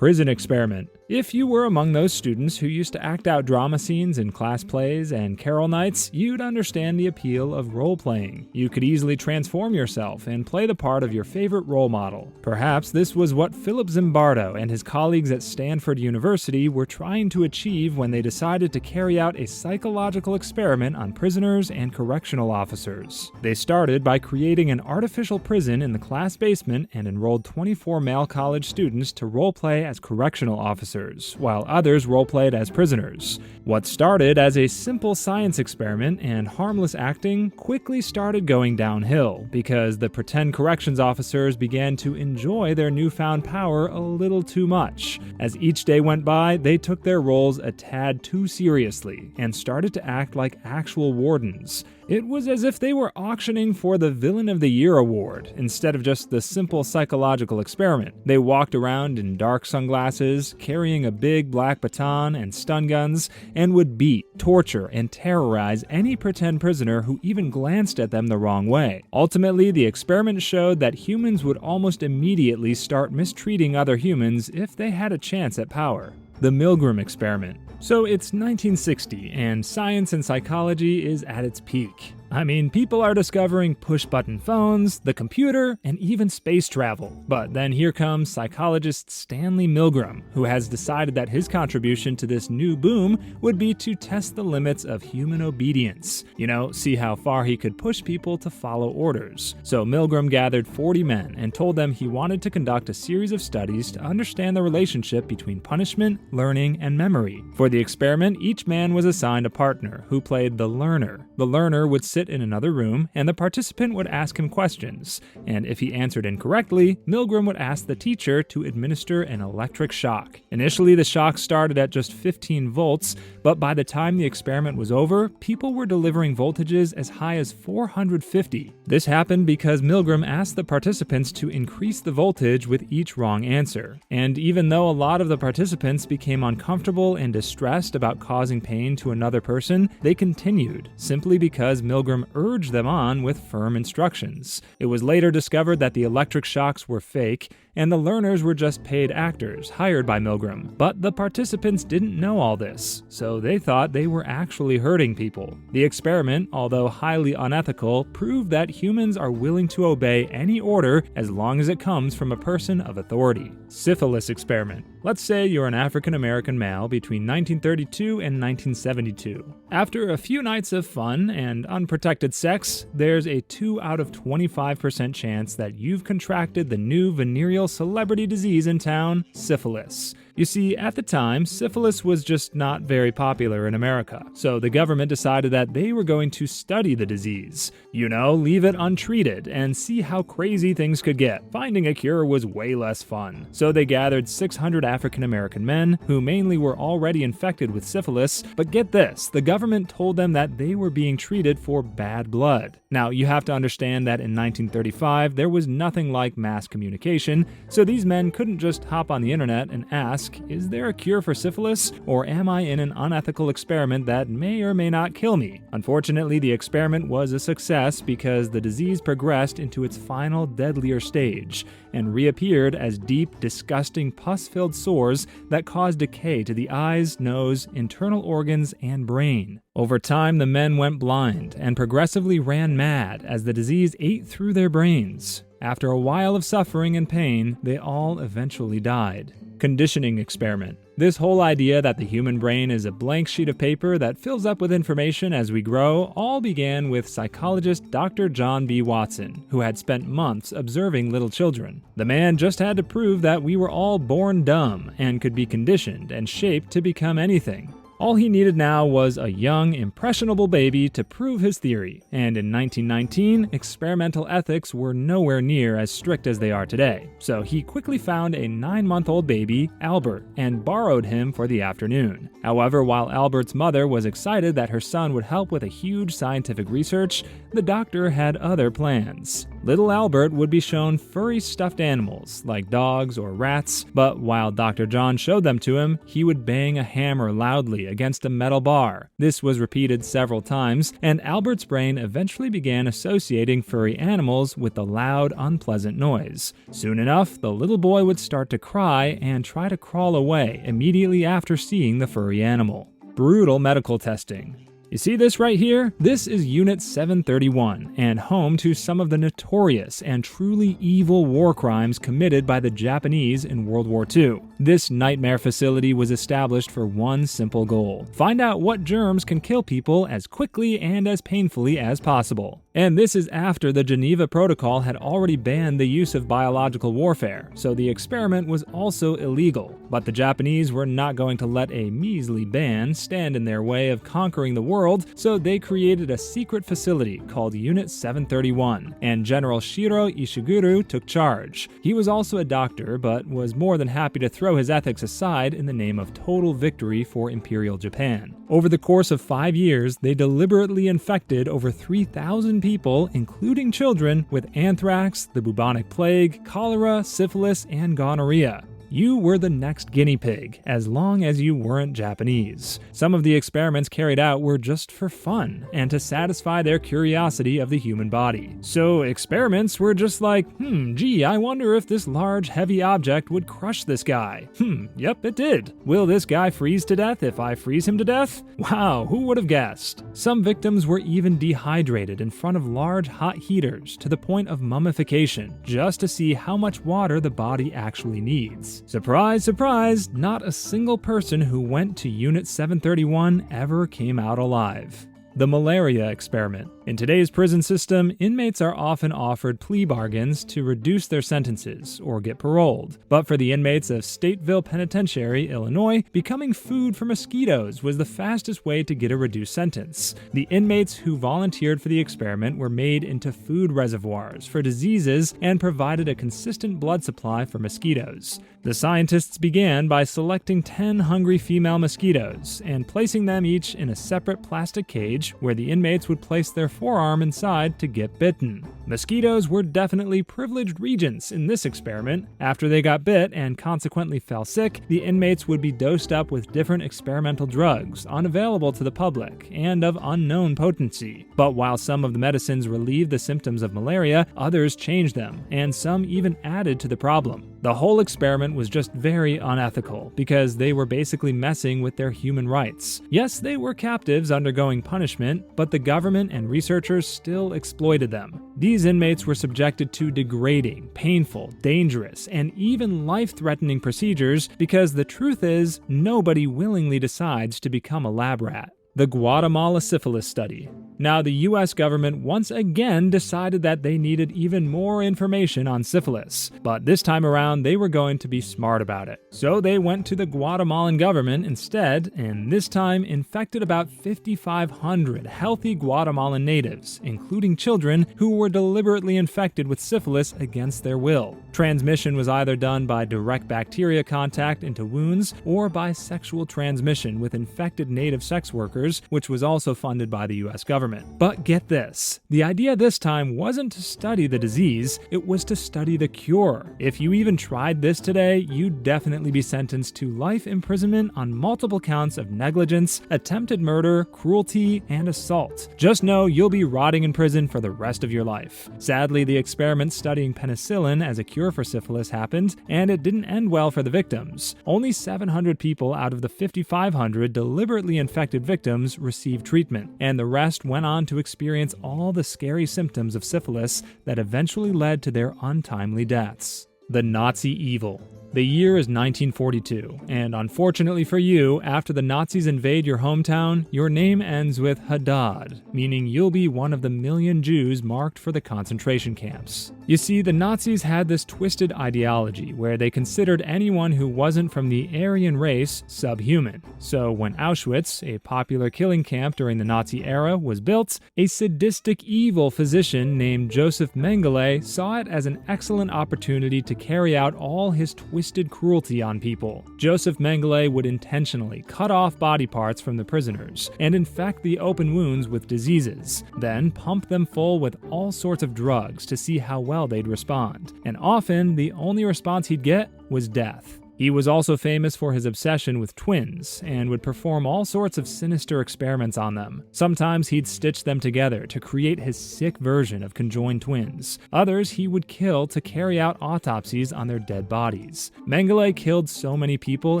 Prison experiment. If you were among those students who used to act out drama scenes in class plays and carol nights, you'd understand the appeal of role-playing. You could easily transform yourself and play the part of your favorite role model. Perhaps this was what Philip Zimbardo and his colleagues at Stanford University were trying to achieve when they decided to carry out a psychological experiment on prisoners and correctional officers. They started by creating an artificial prison in the class basement and enrolled 24 male college students to role-play as correctional officers, while others role-played as prisoners. What started as a simple science experiment and harmless acting quickly started going downhill because the pretend corrections officers began to enjoy their newfound power a little too much. As each day went by, they took their roles a tad too seriously and started to act like actual wardens. It was as if they were auctioning for the Villain of the Year award instead of just the simple psychological experiment. They walked around in dark sunglasses, carrying a big black baton and stun guns, and would beat, torture, and terrorize any pretend prisoner who even glanced at them the wrong way. Ultimately, the experiment showed that humans would almost immediately start mistreating other humans if they had a chance at power. The Milgram experiment. So it's 1960, and science and psychology is at its peak. I mean, people are discovering push-button phones, the computer, and even space travel. But then here comes psychologist Stanley Milgram, who has decided that his contribution to this new boom would be to test the limits of human obedience. See how far he could push people to follow orders. So Milgram gathered 40 men and told them he wanted to conduct a series of studies to understand the relationship between punishment, learning, and memory. For the experiment, each man was assigned a partner who played the learner. The learner would sit in another room, and the participant would ask him questions, and if he answered incorrectly, Milgram would ask the teacher to administer an electric shock. Initially, the shock started at just 15 volts, but by the time the experiment was over, people were delivering voltages as high as 450. This happened because Milgram asked the participants to increase the voltage with each wrong answer. And even though a lot of the participants became uncomfortable and distressed about causing pain to another person, they continued, simply because Milgram urged them on with firm instructions. It was later discovered that the electric shocks were fake, and the learners were just paid actors hired by Milgram. But the participants didn't know all this, so they thought they were actually hurting people. The experiment, although highly unethical, proved that humans are willing to obey any order as long as it comes from a person of authority. Syphilis experiment. Let's say you're an African-American male between 1932 and 1972. After a few nights of fun and unprotected sex, there's a 2 out of 25% chance that you've contracted the new venereal celebrity disease in town, syphilis. You see, at the time, syphilis was just not very popular in America, so the government decided that they were going to study the disease. Leave it untreated and see how crazy things could get. Finding a cure was way less fun. So they gathered 600 African-American men, who mainly were already infected with syphilis, but get this, the government told them that they were being treated for bad blood. Now, you have to understand that in 1935, there was nothing like mass communication, so these men couldn't just hop on the internet and ask, is there a cure for syphilis, or am I in an unethical experiment that may or may not kill me? Unfortunately, the experiment was a success because the disease progressed into its final deadlier stage and reappeared as deep, disgusting, pus-filled sores that caused decay to the eyes, nose, internal organs, and brain. Over time, the men went blind and progressively ran mad as the disease ate through their brains. After a while of suffering and pain, they all eventually died. Conditioning experiment. This whole idea that the human brain is a blank sheet of paper that fills up with information as we grow all began with psychologist Dr. John B. Watson, who had spent months observing little children. The man just had to prove that we were all born dumb and could be conditioned and shaped to become anything. All he needed now was a young, impressionable baby to prove his theory, and in 1919, experimental ethics were nowhere near as strict as they are today. So he quickly found a 9-month-old baby, Albert, and borrowed him for the afternoon. However, while Albert's mother was excited that her son would help with a huge scientific research, the doctor had other plans. Little Albert would be shown furry stuffed animals, like dogs or rats, but while Dr. John showed them to him, he would bang a hammer loudly against a metal bar. This was repeated several times, and Albert's brain eventually began associating furry animals with the loud, unpleasant noise. Soon enough, the little boy would start to cry and try to crawl away immediately after seeing the furry animal. Brutal medical testing. You see this right here? This is Unit 731, and home to some of the notorious and truly evil war crimes committed by the Japanese in World War II. This nightmare facility was established for one simple goal: find out what germs can kill people as quickly and as painfully as possible. And this is after the Geneva Protocol had already banned the use of biological warfare, so the experiment was also illegal. But the Japanese were not going to let a measly ban stand in their way of conquering the world, so they created a secret facility called Unit 731, and General Shiro Ishiguro took charge. He was also a doctor, but was more than happy to throw his ethics aside in the name of total victory for Imperial Japan. Over the course of 5 years, they deliberately infected over 3,000 people, including children, with anthrax, the bubonic plague, cholera, syphilis, and gonorrhea. You were the next guinea pig, as long as you weren't Japanese. Some of the experiments carried out were just for fun, and to satisfy their curiosity of the human body. So experiments were just like, gee, I wonder if this large, heavy object would crush this guy. Yep, it did. Will this guy freeze to death if I freeze him to death? Wow, who would have guessed? Some victims were even dehydrated in front of large hot heaters to the point of mummification, just to see how much water the body actually needs. Surprise, surprise, not a single person who went to Unit 731 ever came out alive. The malaria experiment. In today's prison system, inmates are often offered plea bargains to reduce their sentences or get paroled. But for the inmates of Stateville Penitentiary, Illinois, becoming food for mosquitoes was the fastest way to get a reduced sentence. The inmates who volunteered for the experiment were made into food reservoirs for diseases and provided a consistent blood supply for mosquitoes. The scientists began by selecting 10 hungry female mosquitoes and placing them each in a separate plastic cage where the inmates would place their forearm inside to get bitten. Mosquitoes were definitely privileged regents in this experiment. After they got bit and consequently fell sick, the inmates would be dosed up with different experimental drugs unavailable to the public and of unknown potency. But while some of the medicines relieved the symptoms of malaria, others changed them, and some even added to the problem. The whole experiment was just very unethical because they were basically messing with their human rights. Yes, they were captives undergoing punishment, but the government and researchers still exploited them. These inmates were subjected to degrading, painful, dangerous, and even life-threatening procedures because the truth is, nobody willingly decides to become a lab rat. The Guatemala Syphilis Study. Now, the US government once again decided that they needed even more information on syphilis, but this time around they were going to be smart about it. So they went to the Guatemalan government instead, and this time infected about 5,500 healthy Guatemalan natives, including children who were deliberately infected with syphilis against their will. Transmission was either done by direct bacteria contact into wounds or by sexual transmission with infected native sex workers, which was also funded by the US government. But get this, the idea this time wasn't to study the disease, it was to study the cure. If you even tried this today, you'd definitely be sentenced to life imprisonment on multiple counts of negligence, attempted murder, cruelty, and assault. Just know you'll be rotting in prison for the rest of your life. Sadly, the experiment studying penicillin as a cure for syphilis happened, and it didn't end well for the victims. Only 700 people out of the 5,500 deliberately infected victims received treatment, and the rest went on to experience all the scary symptoms of syphilis that eventually led to their untimely deaths. The Nazi evil. The year is 1942, and unfortunately for you, after the Nazis invade your hometown, your name ends with Haddad, meaning you'll be one of the million Jews marked for the concentration camps. You see, the Nazis had this twisted ideology where they considered anyone who wasn't from the Aryan race subhuman. So when Auschwitz, a popular killing camp during the Nazi era, was built, a sadistic evil physician named Joseph Mengele saw it as an excellent opportunity to carry out all his twisted twisted cruelty on people. Joseph Mengele would intentionally cut off body parts from the prisoners and infect the open wounds with diseases, then pump them full with all sorts of drugs to see how well they'd respond. And often, the only response he'd get was death. He was also famous for his obsession with twins and would perform all sorts of sinister experiments on them. Sometimes he'd stitch them together to create his sick version of conjoined twins. Others he would kill to carry out autopsies on their dead bodies. Mengele killed so many people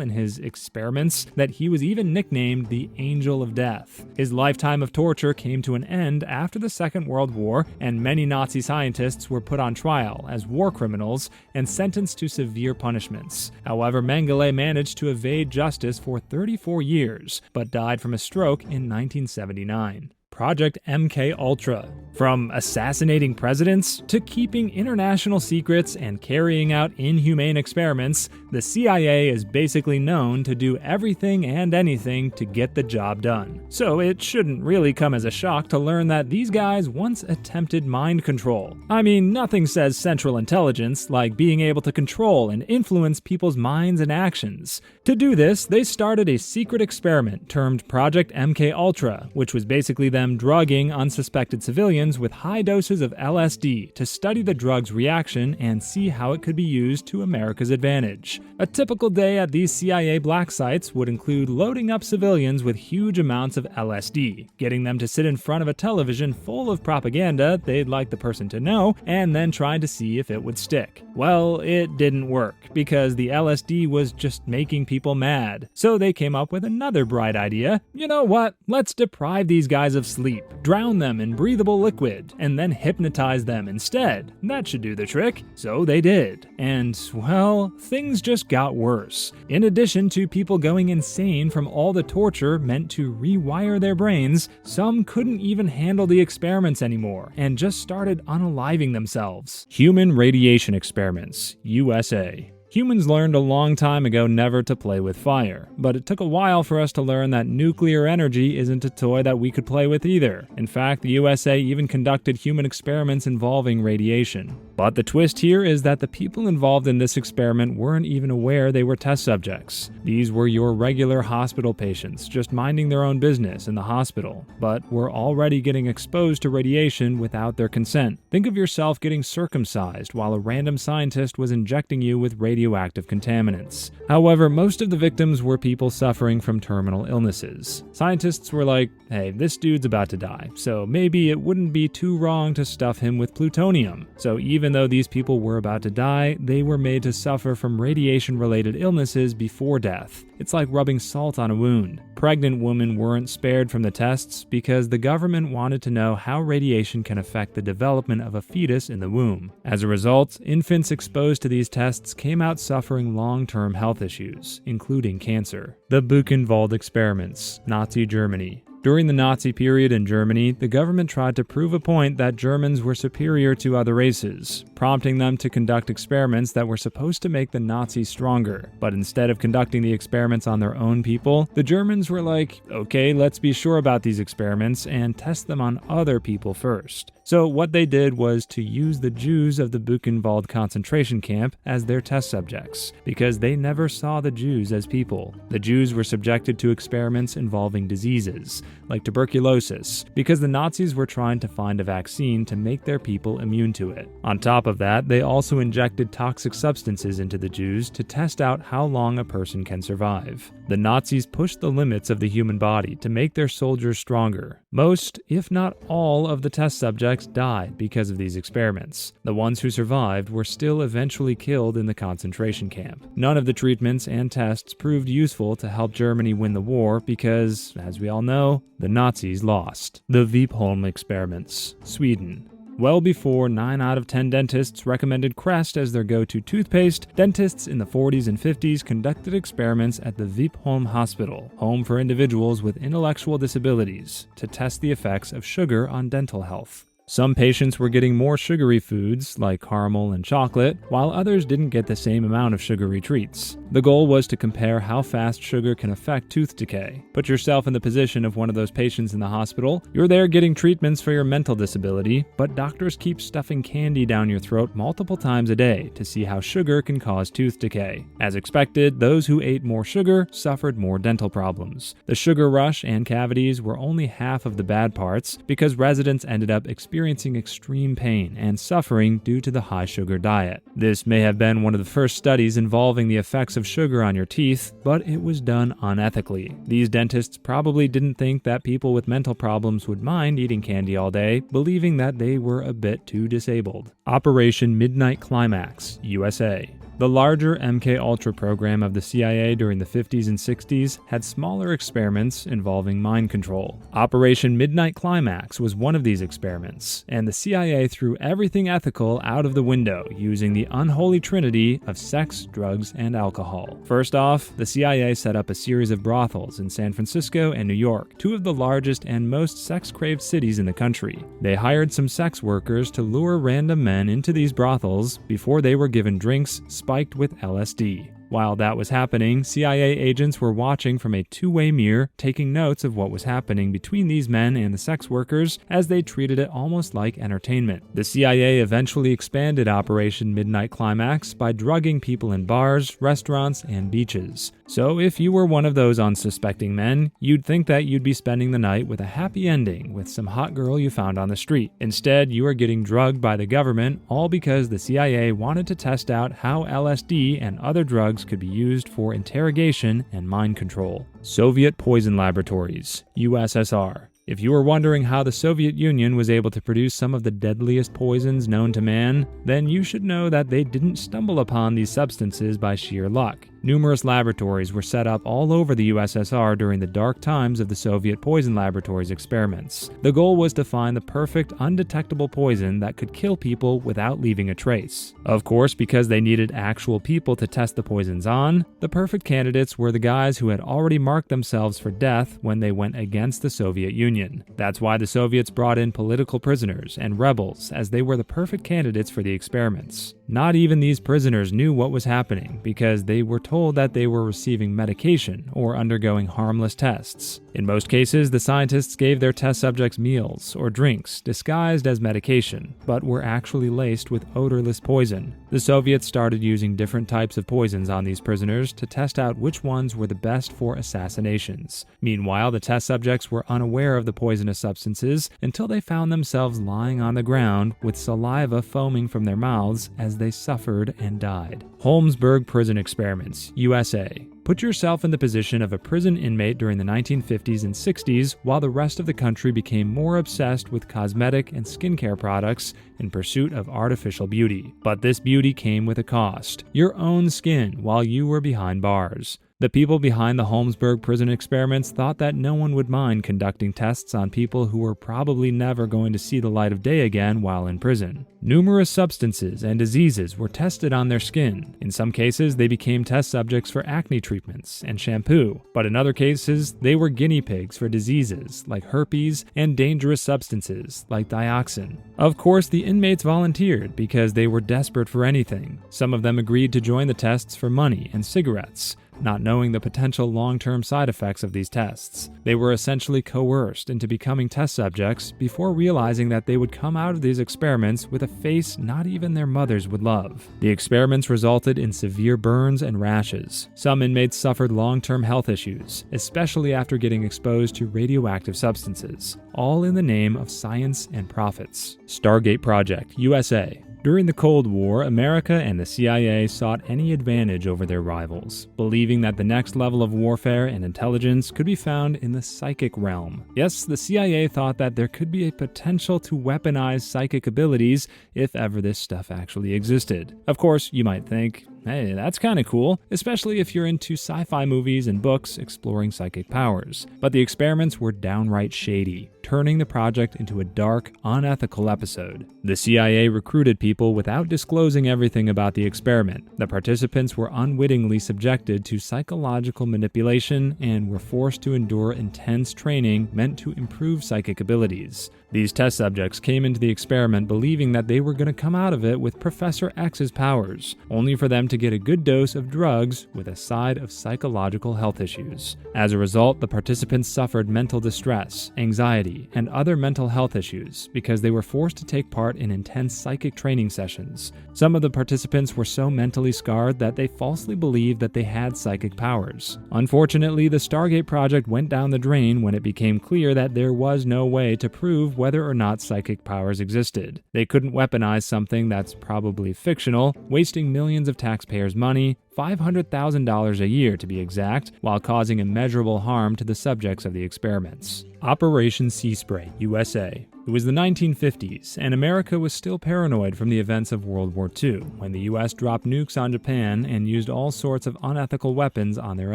in his experiments that he was even nicknamed the Angel of Death. His lifetime of torture came to an end after the Second World War, and many Nazi scientists were put on trial as war criminals and sentenced to severe punishments. However, Mengele managed to evade justice for 34 years, but died from a stroke in 1979. Project MK-Ultra. From assassinating presidents to keeping international secrets and carrying out inhumane experiments, the CIA is basically known to do everything and anything to get the job done. So it shouldn't really come as a shock to learn that these guys once attempted mind control. I mean, nothing says central intelligence like being able to control and influence people's minds and actions. To do this, they started a secret experiment termed Project MK-Ultra, which was basically them drugging unsuspected civilians with high doses of LSD to study the drug's reaction and see how it could be used to America's advantage. A typical day at these CIA black sites would include loading up civilians with huge amounts of LSD, getting them to sit in front of a television full of propaganda they'd like the person to know, and then trying to see if it would stick. Well, it didn't work, because the LSD was just making people mad. So they came up with another bright idea. You know what? Let's deprive these guys of sleep, drown them in breathable liquid, and then hypnotize them instead. That should do the trick. So they did. And, well, things just got worse. In addition to people going insane from all the torture meant to rewire their brains, some couldn't even handle the experiments anymore and just started unaliving themselves. Human radiation experiments, USA. Humans learned a long time ago never to play with fire, but it took a while for us to learn that nuclear energy isn't a toy that we could play with either. In fact, the USA even conducted human experiments involving radiation. But the twist here is that the people involved in this experiment weren't even aware they were test subjects. These were your regular hospital patients, just minding their own business in the hospital, but were already getting exposed to radiation without their consent. Think of yourself getting circumcised while a random scientist was injecting you with radioactive contaminants. However, most of the victims were people suffering from terminal illnesses. Scientists were like, hey, this dude's about to die, so maybe it wouldn't be too wrong to stuff him with plutonium. So even though these people were about to die, they were made to suffer from radiation-related illnesses before death. It's like rubbing salt on a wound. Pregnant women weren't spared from the tests because the government wanted to know how radiation can affect the development of a fetus in the womb. As a result, infants exposed to these tests came out suffering long-term health issues, including cancer. The Buchenwald experiments, Nazi Germany. During the Nazi period in Germany, the government tried to prove a point that Germans were superior to other races, prompting them to conduct experiments that were supposed to make the Nazis stronger. But instead of conducting the experiments on their own people, the Germans were like, okay, let's be sure about these experiments and test them on other people first. So what they did was to use the Jews of the Buchenwald concentration camp as their test subjects, because they never saw the Jews as people. The Jews were subjected to experiments involving diseases, like tuberculosis, because the Nazis were trying to find a vaccine to make their people immune to it. On top of that, they also injected toxic substances into the Jews to test out how long a person can survive. The Nazis pushed the limits of the human body to make their soldiers stronger. Most, if not all, of the test subjects died because of these experiments. The ones who survived were still eventually killed in the concentration camp. None of the treatments and tests proved useful to help Germany win the war because, as we all know, the Nazis lost. The Vipeholm experiments, Sweden. Well before 9 out of 10 dentists recommended Crest as their go-to toothpaste, dentists in the 40s and 50s conducted experiments at the Vipeholm Hospital, home for individuals with intellectual disabilities, to test the effects of sugar on dental health. Some patients were getting more sugary foods, like caramel and chocolate, while others didn't get the same amount of sugary treats. The goal was to compare how fast sugar can affect tooth decay. Put yourself in the position of one of those patients in the hospital. You're there getting treatments for your mental disability, but doctors keep stuffing candy down your throat multiple times a day to see how sugar can cause tooth decay. As expected, those who ate more sugar suffered more dental problems. The sugar rush and cavities were only half of the bad parts because residents ended up experiencing extreme pain and suffering due to the high sugar diet. This may have been one of the first studies involving the effects of sugar on your teeth, but it was done unethically. These dentists probably didn't think that people with mental problems would mind eating candy all day, believing that they were a bit too disabled. Operation Midnight Climax, USA. The larger MKUltra program of the CIA during the 50s and 60s had smaller experiments involving mind control. Operation Midnight Climax was one of these experiments, and the CIA threw everything ethical out of the window using the unholy trinity of sex, drugs, and alcohol. First off, the CIA set up a series of brothels in San Francisco and New York, two of the largest and most sex-craved cities in the country. They hired some sex workers to lure random men into these brothels before they were given drinks spiked with LSD. While that was happening, CIA agents were watching from a two-way mirror, taking notes of what was happening between these men and the sex workers as they treated it almost like entertainment. The CIA eventually expanded Operation Midnight Climax by drugging people in bars, restaurants, and beaches. So if you were one of those unsuspecting men, you'd think that you'd be spending the night with a happy ending with some hot girl you found on the street. Instead, you are getting drugged by the government, all because the CIA wanted to test out how LSD and other drugs could be used for interrogation and mind control. Soviet Poison Laboratories, USSR. If you were wondering how the Soviet Union was able to produce some of the deadliest poisons known to man, then you should know that they didn't stumble upon these substances by sheer luck. Numerous laboratories were set up all over the USSR during the dark times of the Soviet Poison Laboratories experiments. The goal was to find the perfect, undetectable poison that could kill people without leaving a trace. Of course, because they needed actual people to test the poisons on, the perfect candidates were the guys who had already marked themselves for death when they went against the Soviet Union. That's why the Soviets brought in political prisoners and rebels, as they were the perfect candidates for the experiments. Not even these prisoners knew what was happening because they were told that they were receiving medication or undergoing harmless tests. In most cases, the scientists gave their test subjects meals or drinks disguised as medication, but were actually laced with odorless poison. The Soviets started using different types of poisons on these prisoners to test out which ones were the best for assassinations. Meanwhile, the test subjects were unaware of the poisonous substances until they found themselves lying on the ground with saliva foaming from their mouths as they suffered and died. Holmesburg Prison Experiments, USA. Put yourself in the position of a prison inmate during the 1950s and 60s while the rest of the country became more obsessed with cosmetic and skincare products in pursuit of artificial beauty. But this beauty came with a cost: your own skin while you were behind bars. The people behind the Holmesburg prison experiments thought that no one would mind conducting tests on people who were probably never going to see the light of day again while in prison. Numerous substances and diseases were tested on their skin. In some cases, they became test subjects for acne treatments and shampoo, but in other cases, they were guinea pigs for diseases like herpes and dangerous substances like dioxin. Of course, the inmates volunteered because they were desperate for anything. Some of them agreed to join the tests for money and cigarettes, not knowing the potential long-term side effects of these tests. They were essentially coerced into becoming test subjects before realizing that they would come out of these experiments with a face not even their mothers would love. The experiments resulted in severe burns and rashes. Some inmates suffered long-term health issues, especially after getting exposed to radioactive substances, all in the name of science and profits. Stargate Project, USA. During the Cold War, America and the CIA sought any advantage over their rivals, believing that the next level of warfare and intelligence could be found in the psychic realm. Yes, the CIA thought that there could be a potential to weaponize psychic abilities if ever this stuff actually existed. Of course, you might think, hey, that's kinda cool, especially if you're into sci-fi movies and books exploring psychic powers. But the experiments were downright shady, turning the project into a dark, unethical episode. The CIA recruited people without disclosing everything about the experiment. The participants were unwittingly subjected to psychological manipulation and were forced to endure intense training meant to improve psychic abilities. These test subjects came into the experiment believing that they were going to come out of it with Professor X's powers, only for them to get a good dose of drugs with a side of psychological health issues. As a result, the participants suffered mental distress, anxiety, and other mental health issues because they were forced to take part in intense psychic training sessions. Some of the participants were so mentally scarred that they falsely believed that they had psychic powers. Unfortunately, the Stargate project went down the drain when it became clear that there was no way to prove whether or not psychic powers existed. They couldn't weaponize something that's probably fictional, wasting millions of taxpayers' money, $500,000 a year to be exact, while causing immeasurable harm to the subjects of the experiments. Operation Sea Spray, USA. It was the 1950s, and America was still paranoid from the events of World War II, when the US dropped nukes on Japan and used all sorts of unethical weapons on their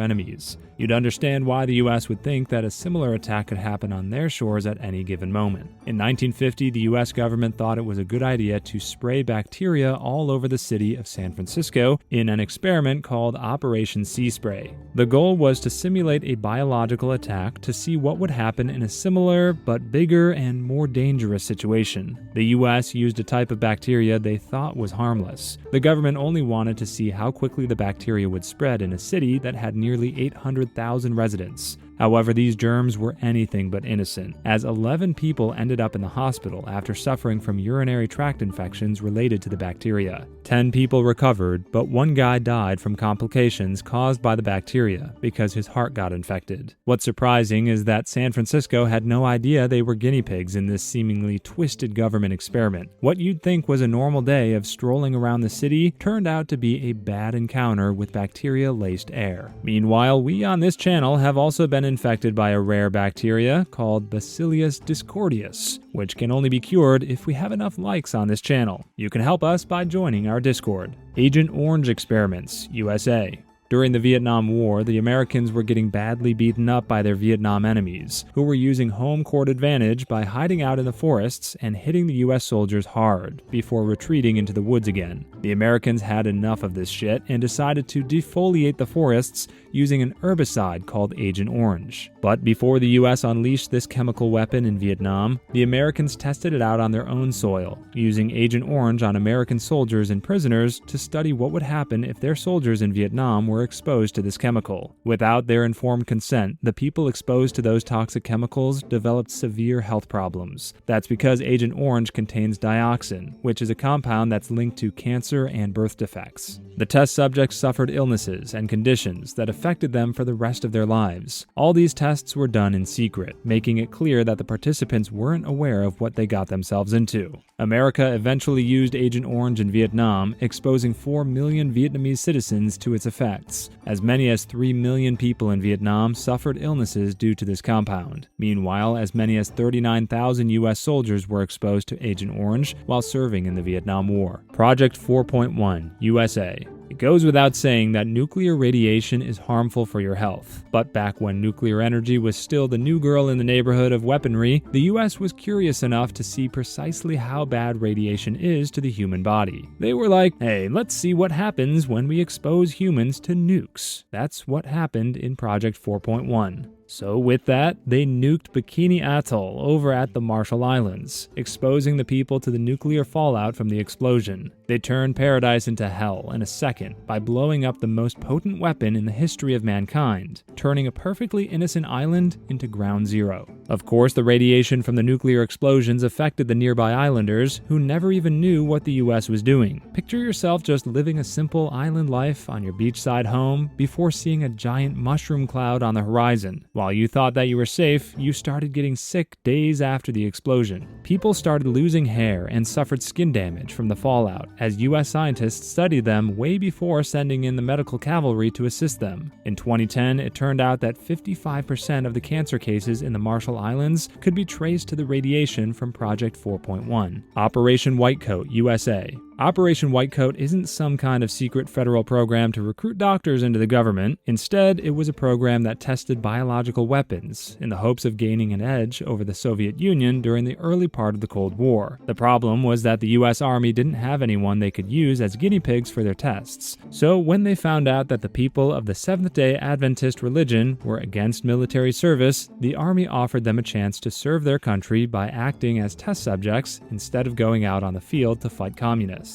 enemies. You'd understand why the US would think that a similar attack could happen on their shores at any given moment. In 1950, the US government thought it was a good idea to spray bacteria all over the city of San Francisco in an experiment called Operation Sea Spray. The goal was to simulate a biological attack to see what would happen in a similar but bigger and more dangerous situation. The US used a type of bacteria they thought was harmless. The government only wanted to see how quickly the bacteria would spread in a city that had nearly 800,000 residents. However, these germs were anything but innocent, as 11 people ended up in the hospital after suffering from urinary tract infections related to the bacteria. 10 people recovered, but one guy died from complications caused by the bacteria because his heart got infected. What's surprising is that San Francisco had no idea they were guinea pigs in this seemingly twisted government experiment. What you'd think was a normal day of strolling around the city turned out to be a bad encounter with bacteria-laced air. Meanwhile, we on this channel have also been infected by a rare bacteria called Bacillus discordius, which can only be cured if we have enough likes on this channel. You can help us by joining our Discord. Agent Orange Experiments, USA. During the Vietnam War, the Americans were getting badly beaten up by their Vietnam enemies, who were using home court advantage by hiding out in the forests and hitting the US soldiers hard before retreating into the woods again. The Americans had enough of this shit and decided to defoliate the forests using an herbicide called Agent Orange. But before the US unleashed this chemical weapon in Vietnam, the Americans tested it out on their own soil, using Agent Orange on American soldiers and prisoners to study what would happen if their soldiers in Vietnam were exposed to this chemical. Without their informed consent, the people exposed to those toxic chemicals developed severe health problems. That's because Agent Orange contains dioxin, which is a compound that's linked to cancer and birth defects. The test subjects suffered illnesses and conditions that affected them for the rest of their lives. All these tests were done in secret, making it clear that the participants weren't aware of what they got themselves into. America eventually used Agent Orange in Vietnam, exposing 4 million Vietnamese citizens to its effects. As many as 3 million people in Vietnam suffered illnesses due to this compound. Meanwhile, as many as 39,000 US soldiers were exposed to Agent Orange while serving in the Vietnam War. Project 4.1, USA. It goes without saying that nuclear radiation is harmful for your health. But back when nuclear energy was still the new girl in the neighborhood of weaponry, the US was curious enough to see precisely how bad radiation is to the human body. They were like, hey, let's see what happens when we expose humans to nukes. That's what happened in Project 4.1. So with that, they nuked Bikini Atoll over at the Marshall Islands, exposing the people to the nuclear fallout from the explosion. They turned paradise into hell in a second by blowing up the most potent weapon in the history of mankind, turning a perfectly innocent island into ground zero. Of course, the radiation from the nuclear explosions affected the nearby islanders, who never even knew what the US was doing. Picture yourself just living a simple island life on your beachside home before seeing a giant mushroom cloud on the horizon. While you thought that you were safe, you started getting sick days after the explosion. People started losing hair and suffered skin damage from the fallout, as US scientists studied them way before sending in the medical cavalry to assist them. In 2010, it turned out that 55% of the cancer cases in the Marshall Islands could be traced to the radiation from Project 4.1. Operation Whitecoat, USA. Operation Whitecoat isn't some kind of secret federal program to recruit doctors into the government. Instead, it was a program that tested biological weapons in the hopes of gaining an edge over the Soviet Union during the early part of the Cold War. The problem was that the US Army didn't have anyone they could use as guinea pigs for their tests. So when they found out that the people of the Seventh-day Adventist religion were against military service, the Army offered them a chance to serve their country by acting as test subjects instead of going out on the field to fight communists.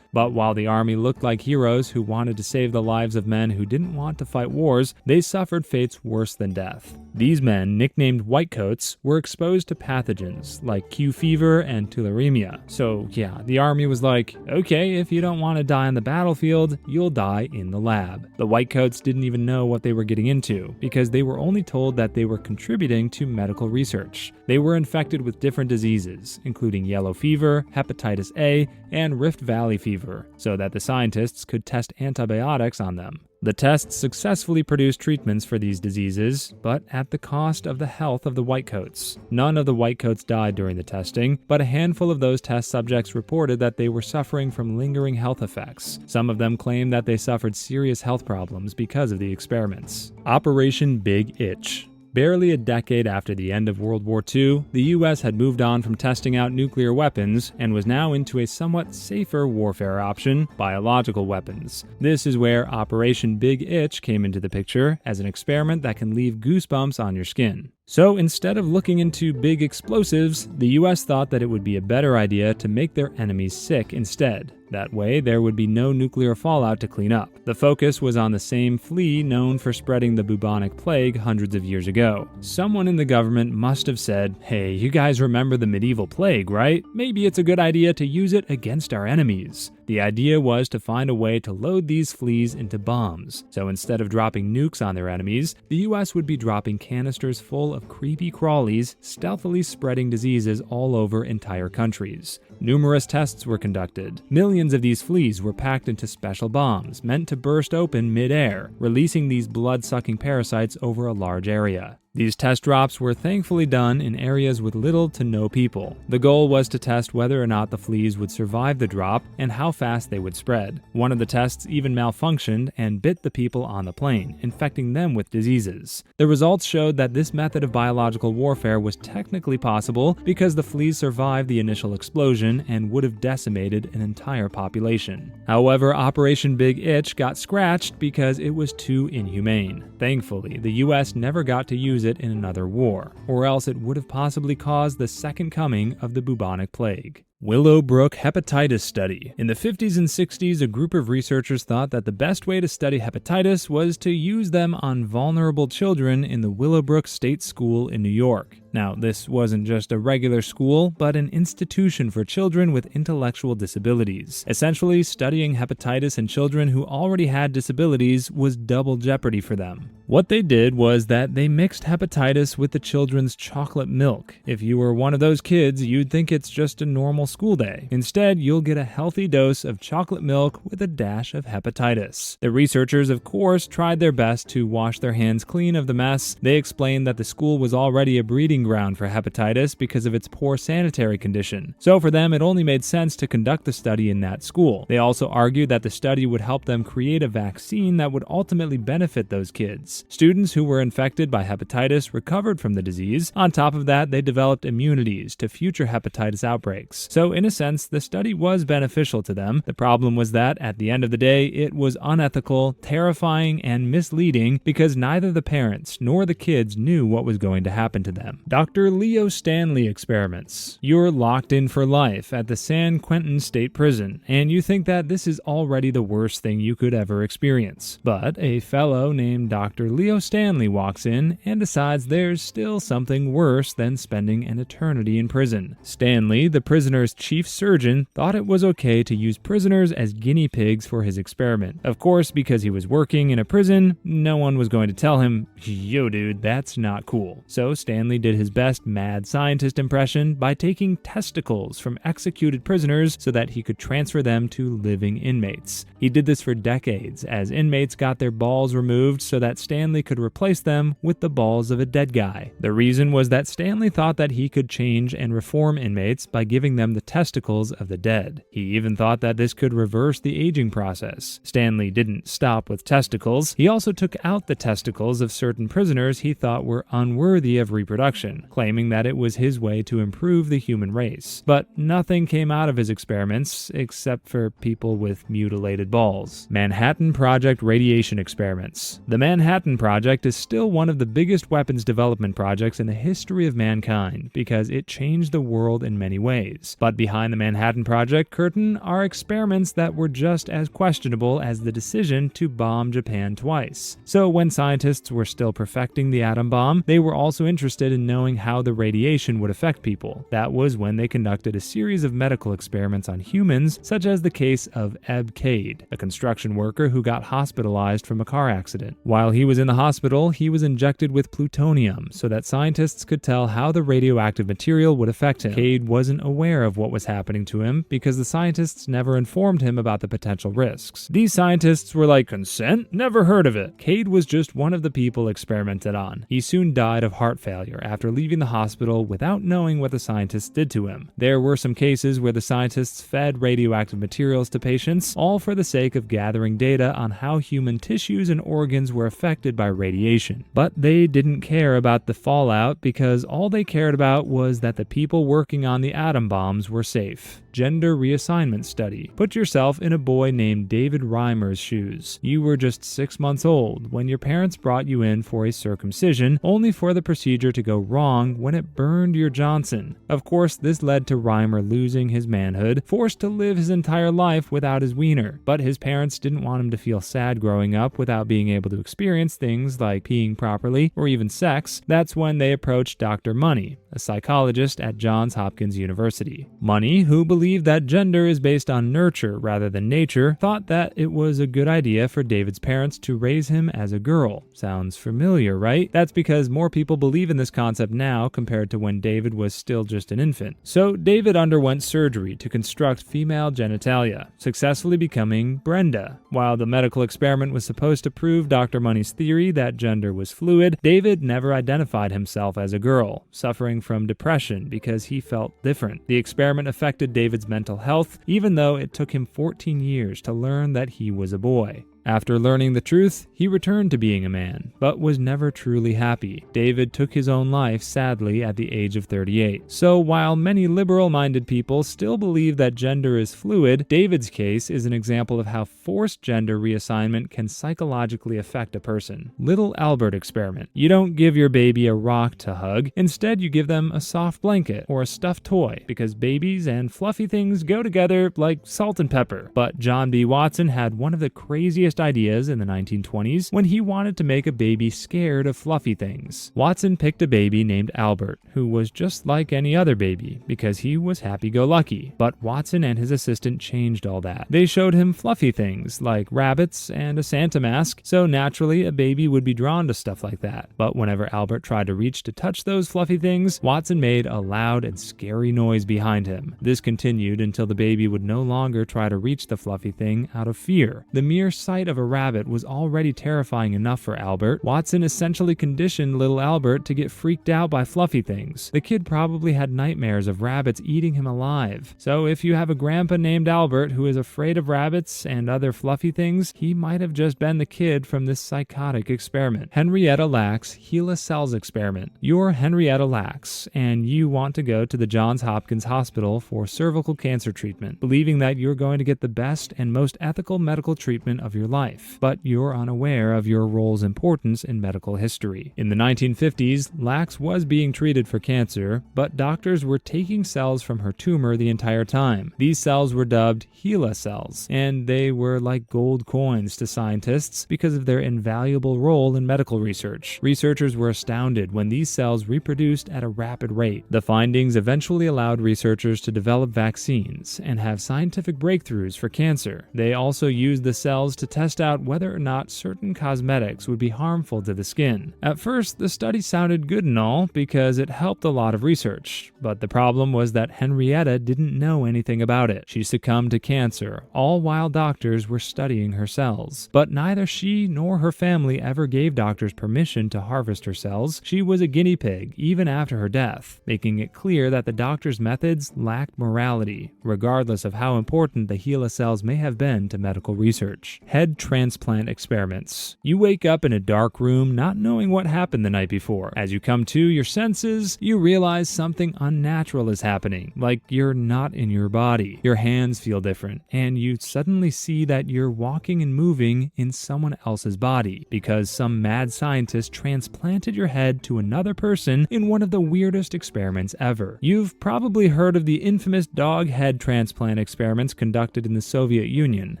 But while the Army looked like heroes who wanted to save the lives of men who didn't want to fight wars, they suffered fates worse than death. These men, nicknamed Whitecoats, were exposed to pathogens like Q fever and tularemia. So yeah, the Army was like, okay, if you don't want to die on the battlefield, you'll die in the lab. The Whitecoats didn't even know what they were getting into, because they were only told that they were contributing to medical research. They were infected with different diseases, including yellow fever, hepatitis A, and Rift Valley fever, so that the scientists could test antibiotics on them. The tests successfully produced treatments for these diseases, but at the cost of the health of the Whitecoats. None of the Whitecoats died during the testing, but a handful of those test subjects reported that they were suffering from lingering health effects. Some of them claimed that they suffered serious health problems because of the experiments. Operation Big Itch. Barely a decade after the end of World War II, the US had moved on from testing out nuclear weapons and was now into a somewhat safer warfare option, biological weapons. This is where Operation Big Itch came into the picture as an experiment that can leave goosebumps on your skin. So instead of looking into big explosives, the US thought that it would be a better idea to make their enemies sick instead. That way, there would be no nuclear fallout to clean up. The focus was on the same flea known for spreading the bubonic plague hundreds of years ago. Someone in the government must have said, hey, you guys remember the medieval plague, right? Maybe it's a good idea to use it against our enemies. The idea was to find a way to load these fleas into bombs. So instead of dropping nukes on their enemies, the US would be dropping canisters full of creepy crawlies, stealthily spreading diseases all over entire countries. Numerous tests were conducted. Millions of these fleas were packed into special bombs meant to burst open mid-air, releasing these blood-sucking parasites over a large area. These test drops were thankfully done in areas with little to no people. The goal was to test whether or not the fleas would survive the drop and how fast they would spread. One of the tests even malfunctioned and bit the people on the plane, infecting them with diseases. The results showed that this method of biological warfare was technically possible because the fleas survived the initial explosion and would have decimated an entire population. However, Operation Big Itch got scratched because it was too inhumane. Thankfully, the US never got to use it in another war, or else it would have possibly caused the second coming of the bubonic plague. Willowbrook Hepatitis Study. In the 50s and 60s, a group of researchers thought that the best way to study hepatitis was to use them on vulnerable children in the Willowbrook State School in New York. Now, this wasn't just a regular school, but an institution for children with intellectual disabilities. Essentially, studying hepatitis in children who already had disabilities was double jeopardy for them. What they did was that they mixed hepatitis with the children's chocolate milk. If you were one of those kids, you'd think it's just a normal school day. Instead, you'll get a healthy dose of chocolate milk with a dash of hepatitis. The researchers, of course, tried their best to wash their hands clean of the mess. They explained that the school was already a breeding ground for hepatitis because of its poor sanitary condition. So for them, it only made sense to conduct the study in that school. They also argued that the study would help them create a vaccine that would ultimately benefit those kids. Students who were infected by hepatitis recovered from the disease. On top of that, they developed immunities to future hepatitis outbreaks. So in a sense, the study was beneficial to them. The problem was that, at the end of the day, it was unethical, terrifying, and misleading because neither the parents nor the kids knew what was going to happen to them. Dr. Leo Stanley experiments. You're locked in for life at the San Quentin State Prison, and you think that this is already the worst thing you could ever experience. But a fellow named Dr. Leo Stanley walks in and decides there's still something worse than spending an eternity in prison. Stanley, the prisoner's chief surgeon, thought it was okay to use prisoners as guinea pigs for his experiment. Of course, because he was working in a prison, no one was going to tell him, yo dude, that's not cool. So Stanley did his his best mad scientist impression by taking testicles from executed prisoners so that he could transfer them to living inmates. He did this for decades as inmates got their balls removed so that Stanley could replace them with the balls of a dead guy. The reason was that Stanley thought that he could change and reform inmates by giving them the testicles of the dead. He even thought that this could reverse the aging process. Stanley didn't stop with testicles. He also took out the testicles of certain prisoners he thought were unworthy of reproduction, claiming that it was his way to improve the human race. But nothing came out of his experiments except for people with mutilated balls. Manhattan Project radiation experiments. The Manhattan Project is still one of the biggest weapons development projects in the history of mankind because it changed the world in many ways. But behind the Manhattan Project curtain are experiments that were just as questionable as the decision to bomb Japan twice. So when scientists were still perfecting the atom bomb, they were also interested in knowing how the radiation would affect people. That was when they conducted a series of medical experiments on humans, such as the case of Eb Cade, a construction worker who got hospitalized from a car accident. While he was in the hospital, he was injected with plutonium so that scientists could tell how the radioactive material would affect him. Cade wasn't aware of what was happening to him because the scientists never informed him about the potential risks. These scientists were like, "Consent? Never heard of it." Cade was just one of the people experimented on. He soon died of heart failure after leaving the hospital without knowing what the scientists did to him. There were some cases where the scientists fed radioactive materials to patients, all for the sake of gathering data on how human tissues and organs were affected by radiation. But they didn't care about the fallout because all they cared about was that the people working on the atom bombs were safe. Gender reassignment study. Put yourself in a boy named David Reimer's shoes. You were just 6 months old when your parents brought you in for a circumcision, only for the procedure to go wrong when it burned your Johnson. Of course, this led to Reimer losing his manhood, forced to live his entire life without his wiener. But his parents didn't want him to feel sad growing up without being able to experience things like peeing properly or even sex. That's when they approached Dr. Money, a psychologist at Johns Hopkins University. Money, who believed that gender is based on nurture rather than nature, thought that it was a good idea for David's parents to raise him as a girl. Sounds familiar, right? That's because more people believe in this concept now compared to when David was still just an infant. So David underwent surgery to construct female genitalia, successfully becoming Brenda. While the medical experiment was supposed to prove Dr. Money's theory that gender was fluid, David never identified himself as a girl, suffering from depression because he felt different. The experiment affected David's mental health, even though it took him 14 years to learn that he was a boy. After learning the truth, he returned to being a man, but was never truly happy. David took his own life, sadly, at the age of 38. So while many liberal-minded people still believe that gender is fluid, David's case is an example of how forced gender reassignment can psychologically affect a person. Little Albert experiment. You don't give your baby a rock to hug. Instead, you give them a soft blanket or a stuffed toy, because babies and fluffy things go together like salt and pepper. But John B. Watson had one of the craziest ideas in the 1920s when he wanted to make a baby scared of fluffy things. Watson picked a baby named Albert, who was just like any other baby because he was happy-go-lucky. But Watson and his assistant changed all that. They showed him fluffy things like rabbits and a Santa mask, so naturally a baby would be drawn to stuff like that. But whenever Albert tried to reach to touch those fluffy things, Watson made a loud and scary noise behind him. This continued until the baby would no longer try to reach the fluffy thing out of fear. The mere sight of a rabbit was already terrifying enough for Albert. Watson essentially conditioned little Albert to get freaked out by fluffy things. The kid probably had nightmares of rabbits eating him alive. So if you have a grandpa named Albert who is afraid of rabbits and other fluffy things, he might have just been the kid from this psychotic experiment. Henrietta Lacks HeLa Cells experiment. You're Henrietta Lacks, and you want to go to the Johns Hopkins Hospital for cervical cancer treatment, believing that you're going to get the best and most ethical medical treatment of your life, but you're unaware of your role's importance in medical history. In the 1950s, Lacks was being treated for cancer, but doctors were taking cells from her tumor the entire time. These cells were dubbed HeLa cells, and they were like gold coins to scientists because of their invaluable role in medical research. Researchers were astounded when these cells reproduced at a rapid rate. The findings eventually allowed researchers to develop vaccines and have scientific breakthroughs for cancer. They also used the cells to test test out whether or not certain cosmetics would be harmful to the skin. At first, the study sounded good and all because it helped a lot of research, but the problem was that Henrietta didn't know anything about it. She succumbed to cancer, all while doctors were studying her cells. But neither she nor her family ever gave doctors permission to harvest her cells. She was a guinea pig even after her death, making it clear that the doctor's methods lacked morality, regardless of how important the HeLa cells may have been to medical research. Head transplant experiments. You wake up in a dark room not knowing what happened the night before. As you come to your senses, you realize something unnatural is happening, like you're not in your body. Your hands feel different, and you suddenly see that you're walking and moving in someone else's body because some mad scientist transplanted your head to another person in one of the weirdest experiments ever. You've probably heard of the infamous dog head transplant experiments conducted in the Soviet Union.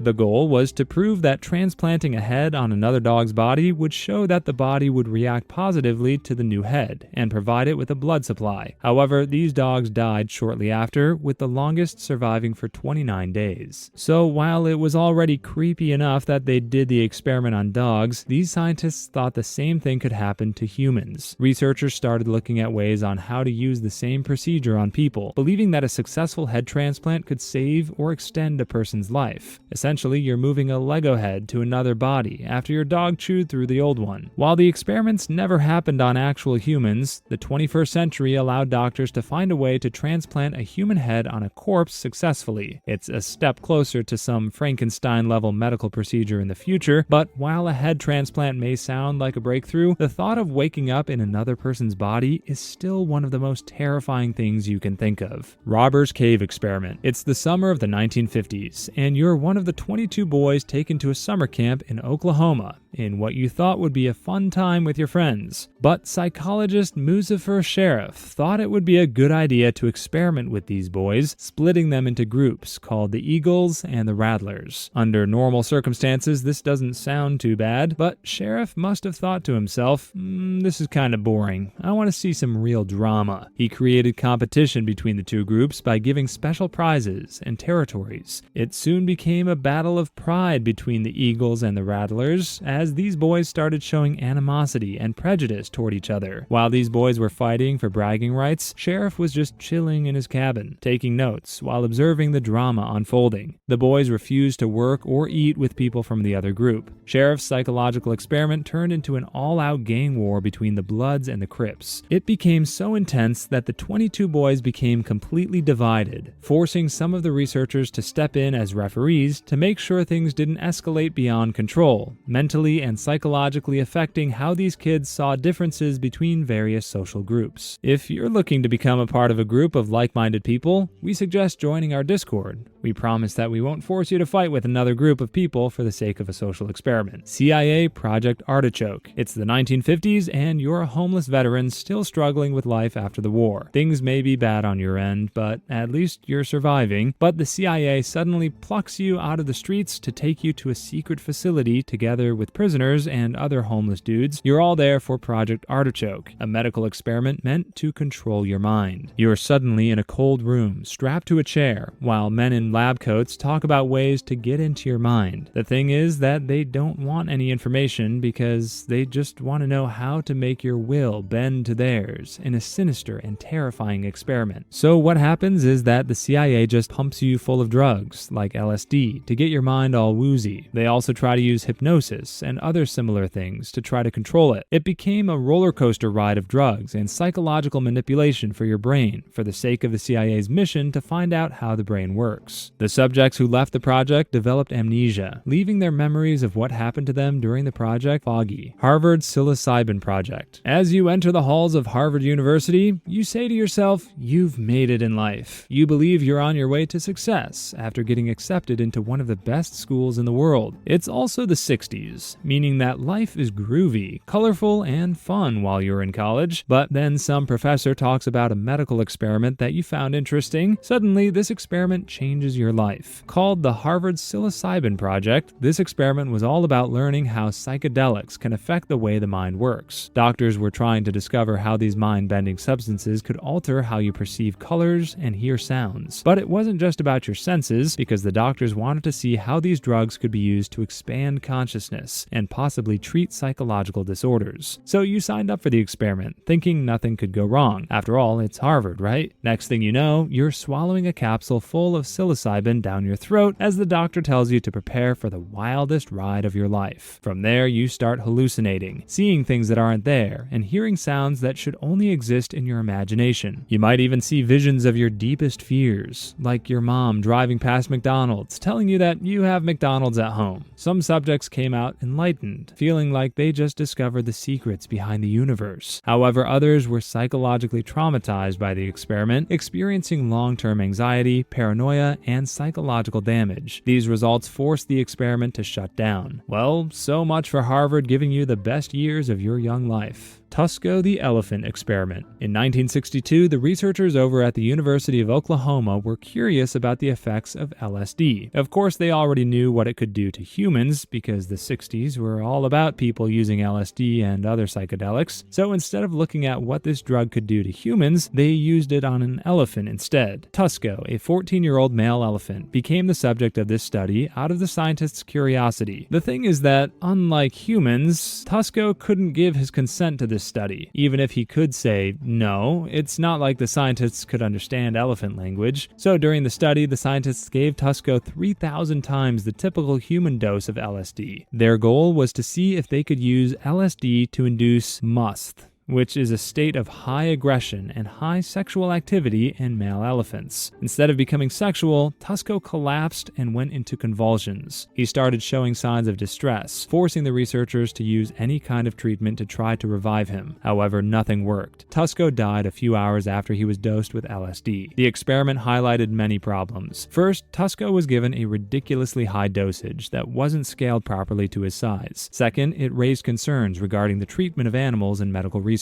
The goal was to prove that transplanting a head on another dog's body would show that the body would react positively to the new head and provide it with a blood supply. However, these dogs died shortly after, with the longest surviving for 29 days. So while it was already creepy enough that they did the experiment on dogs, these scientists thought the same thing could happen to humans. Researchers started looking at ways on how to use the same procedure on people, believing that a successful head transplant could save or extend a person's life. Essentially, you're moving a Lego head to another body after your dog chewed through the old one. While the experiments never happened on actual humans, the 21st century allowed doctors to find a way to transplant a human head on a corpse successfully. It's a step closer to some Frankenstein-level medical procedure in the future, but while a head transplant may sound like a breakthrough, the thought of waking up in another person's body is still one of the most terrifying things you can think of. Robber's Cave Experiment. It's the summer of the 1950s, and you're one of the 22 boys taken to a summer camp in Oklahoma in what you thought would be a fun time with your friends. But psychologist Muzafer Sheriff thought it would be a good idea to experiment with these boys, splitting them into groups called the Eagles and the Rattlers. Under normal circumstances, this doesn't sound too bad, but Sheriff must have thought to himself, this is kind of boring. I want to see some real drama. He created competition between the two groups by giving special prizes and territories. It soon became a battle of pride between the Eagles and the Rattlers, as these boys started showing animosity and prejudice toward each other. While these boys were fighting for bragging rights, Sheriff was just chilling in his cabin, taking notes while observing the drama unfolding. The boys refused to work or eat with people from the other group. Sheriff's psychological experiment turned into an all-out gang war between the Bloods and the Crips. It became so intense that the 22 boys became completely divided, forcing some of the researchers to step in as referees to make sure things didn't escalate beyond control, mentally and psychologically affecting how these kids saw differences between various social groups. If you're looking to become a part of a group of like-minded people, we suggest joining our Discord. We promise that we won't force you to fight with another group of people for the sake of a social experiment. CIA Project Artichoke. It's the 1950s and you're a homeless veteran still struggling with life after the war. Things may be bad on your end, but at least you're surviving. But the CIA suddenly plucks you out of the streets to take you to a secret facility together with prisoners and other homeless dudes. You're all there for Project Artichoke, a medical experiment meant to control your mind. You're suddenly in a cold room, strapped to a chair, while men in lab coats talk about ways to get into your mind. The thing is that they don't want any information because they just want to know how to make your will bend to theirs in a sinister and terrifying experiment. So what happens is that the CIA just pumps you full of drugs, like LSD, to get your mind all woozy. They also try to use hypnosis and other similar things to try to control it. It became a roller coaster ride of drugs and psychological manipulation for your brain for the sake of the CIA's mission to find out how the brain works. The subjects who left the project developed amnesia, leaving their memories of what happened to them during the project foggy. Harvard's psilocybin project. As you enter the halls of Harvard University, you say to yourself, you've made it in life. You believe you're on your way to success after getting accepted into one of the best schools in the world. It's also the 60s, meaning that life is groovy, colorful, and fun while you're in college. But then some professor talks about a medical experiment that you found interesting. Suddenly, this experiment changes your life. Called the Harvard Psilocybin Project, this experiment was all about learning how psychedelics can affect the way the mind works. Doctors were trying to discover how these mind-bending substances could alter how you perceive colors and hear sounds. But it wasn't just about your senses, because the doctors wanted to see how these drugs could be used to expand consciousness and possibly treat psychological disorders. So you signed up for the experiment, thinking nothing could go wrong. After all, it's Harvard, right? Next thing you know, you're swallowing a capsule full of psilocybin down your throat as the doctor tells you to prepare for the wildest ride of your life. From there, you start hallucinating, seeing things that aren't there, and hearing sounds that should only exist in your imagination. You might even see visions of your deepest fears, like your mom driving past McDonald's, telling you that you have McDonald's at home. Some subjects came out enlightened, feeling like they just discovered the secrets behind the universe. However, others were psychologically traumatized by the experiment, experiencing long-term anxiety, paranoia, and psychological damage. These results forced the experiment to shut down. Well, so much for Harvard giving you the best years of your young life. Tusko the Elephant Experiment. In 1962, the researchers over at the University of Oklahoma were curious about the effects of LSD. Of course, they already knew what it could do to humans, because the 60s were all about people using LSD and other psychedelics. So instead of looking at what this drug could do to humans, they used it on an elephant instead. Tusko, a 14-year-old male elephant, became the subject of this study out of the scientists' curiosity. The thing is that, unlike humans, Tusko couldn't give his consent to this study. Even if he could say no, it's not like the scientists could understand elephant language. So during the study, the scientists gave Tusko 3,000 times the typical human dose of LSD. Their goal was to see if they could use LSD to induce must, which is a state of high aggression and high sexual activity in male elephants. Instead of becoming sexual, Tusko collapsed and went into convulsions. He started showing signs of distress, forcing the researchers to use any kind of treatment to try to revive him. However, nothing worked. Tusko died a few hours after he was dosed with LSD. The experiment highlighted many problems. First, Tusko was given a ridiculously high dosage that wasn't scaled properly to his size. Second, it raised concerns regarding the treatment of animals in medical research.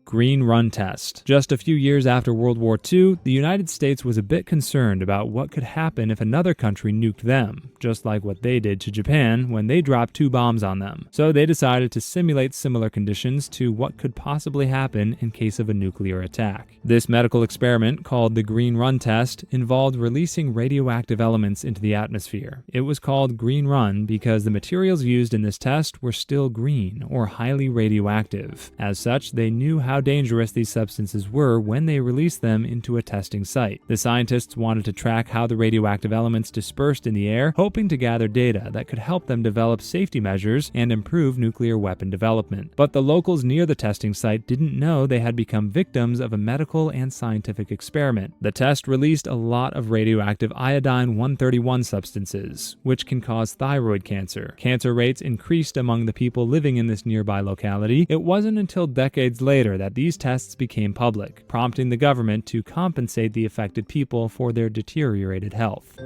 Green Run Test. Just a few years after World War II, the United States was a bit concerned about what could happen if another country nuked them, just like what they did to Japan when they dropped 2 bombs on them. So they decided to simulate similar conditions to what could possibly happen in case of a nuclear attack. This medical experiment, called the Green Run Test, involved releasing radioactive elements into the atmosphere. It was called Green Run because the materials used in this test were still green or highly radioactive. As such, they knew how dangerous these substances were when they released them into a testing site. The scientists wanted to track how the radioactive elements dispersed in the air, hoping to gather data that could help them develop safety measures and improve nuclear weapon development. But the locals near the testing site didn't know they had become victims of a medical and scientific experiment. The test released a lot of radioactive iodine-131 substances, which can cause thyroid cancer. Cancer rates increased among the people living in this nearby locality. It wasn't until decades later that these tests became public, prompting the government to compensate the affected people for their deteriorated health.